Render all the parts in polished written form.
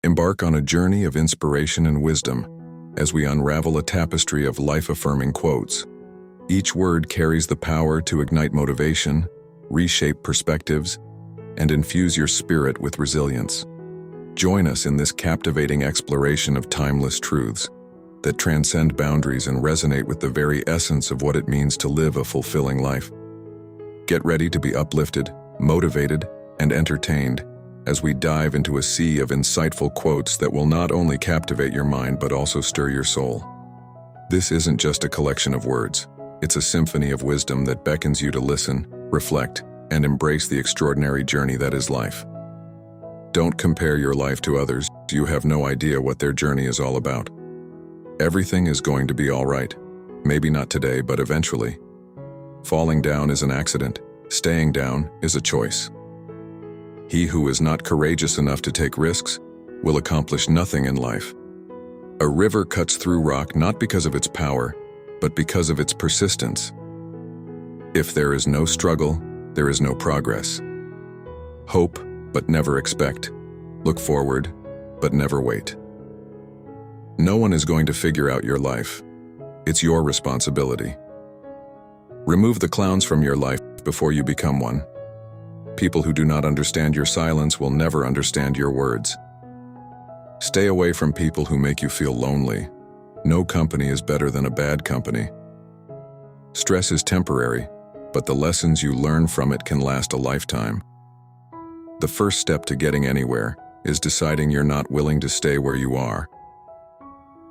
Embark on a journey of inspiration and wisdom as we unravel a tapestry of life-affirming quotes. Each word carries the power to ignite motivation, reshape perspectives, and infuse your spirit with resilience. Join us in this captivating exploration of timeless truths that transcend boundaries and resonate with the very essence of what it means to live a fulfilling life. Get ready to be uplifted, motivated, and entertained as we dive into a sea of insightful quotes that will not only captivate your mind but also stir your soul. This isn't just a collection of words. It's a symphony of wisdom that beckons you to listen, reflect, and embrace the extraordinary journey that is life. Don't compare your life to others. You have no idea what their journey is all about. Everything is going to be all right. Maybe not today, but eventually. Falling down is an accident. Staying down is a choice. He who is not courageous enough to take risks will accomplish nothing in life. A river cuts through rock not because of its power, but because of its persistence. If there is no struggle, there is no progress. Hope, but never expect. Look forward, but never wait. No one is going to figure out your life. It's your responsibility. Remove the clowns from your life before you become one. People who do not understand your silence will never understand your words. Stay away from people who make you feel lonely. No company is better than a bad company. Stress is temporary, but the lessons you learn from it can last a lifetime. The first step to getting anywhere is deciding you're not willing to stay where you are.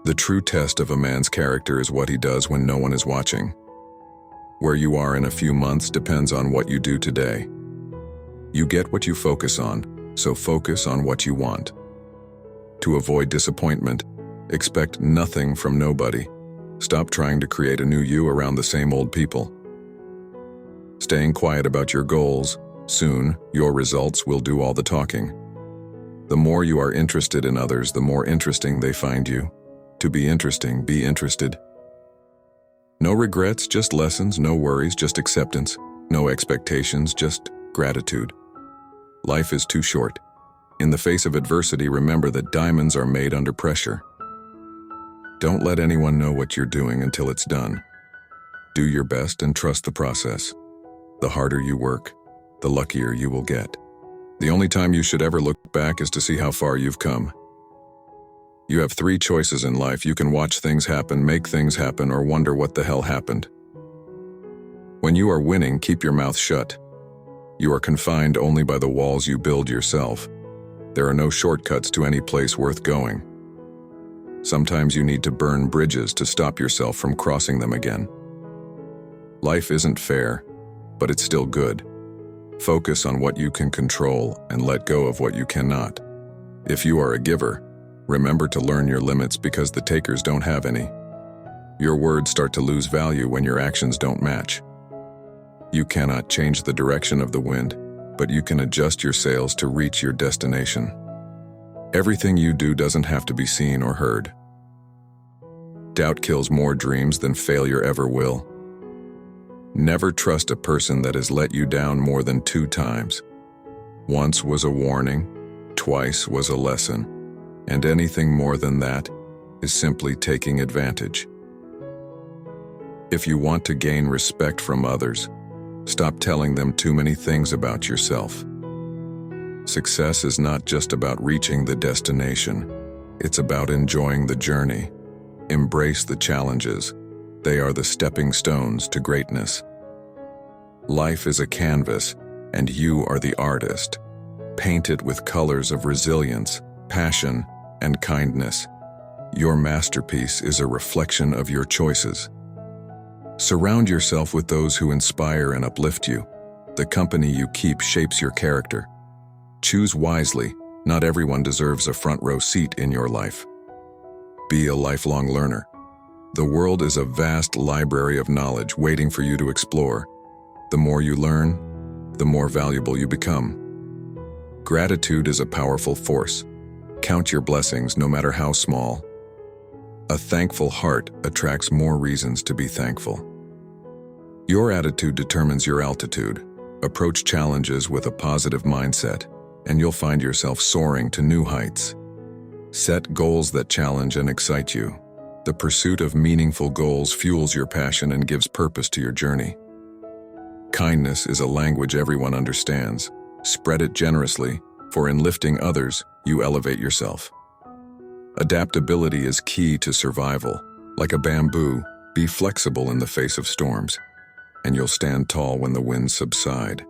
The true test of a man's character is what he does when no one is watching. Where you are in a few months depends on what you do today. You get what you focus on, so focus on what you want. To avoid disappointment, expect nothing from nobody. Stop trying to create a new you around the same old people. Staying quiet about your goals, soon your results will do all the talking. The more you are interested in others, the more interesting they find you. To be interesting, be interested. No regrets, just lessons, no worries, just acceptance. No expectations, just gratitude. Life is too short. In the face of adversity, remember that diamonds are made under pressure. Don't let anyone know what you're doing until it's done. Do your best and trust the process. The harder you work, the luckier you will get. The only time you should ever look back is to see how far you've come. You have 3 choices in life. You can watch things happen, make things happen, or wonder what the hell happened. When you are winning, keep your mouth shut. You are confined only by the walls you build yourself. There are no shortcuts to any place worth going. Sometimes you need to burn bridges to stop yourself from crossing them again. Life isn't fair, but it's still good. Focus on what you can control and let go of what you cannot. If you are a giver, remember to learn your limits because the takers don't have any. Your words start to lose value when your actions don't match. You cannot change the direction of the wind, but you can adjust your sails to reach your destination. Everything you do doesn't have to be seen or heard. Doubt kills more dreams than failure ever will. Never trust a person that has let you down more than 2 times. Once was a warning, twice was a lesson, and anything more than that is simply taking advantage. If you want to gain respect from others, stop telling them too many things about yourself. Success is not just about reaching the destination. It's about enjoying the journey. Embrace the challenges. They are the stepping stones to greatness. Life is a canvas, and you are the artist. Paint it with colors of resilience, passion, and kindness. Your masterpiece is a reflection of your choices. Surround yourself with those who inspire and uplift you. The company you keep shapes your character. Choose wisely. Not everyone deserves a front row seat in your life. Be a lifelong learner. The world is a vast library of knowledge waiting for you to explore. The more you learn, the more valuable you become. Gratitude is a powerful force. Count your blessings, no matter how small. A thankful heart attracts more reasons to be thankful. Your attitude determines your altitude. Approach challenges with a positive mindset, and you'll find yourself soaring to new heights. Set goals that challenge and excite you. The pursuit of meaningful goals fuels your passion and gives purpose to your journey. Kindness is a language everyone understands. Spread it generously, for in lifting others, you elevate yourself. Adaptability is key to survival. Like a bamboo, be flexible in the face of storms, and you'll stand tall when the winds subside.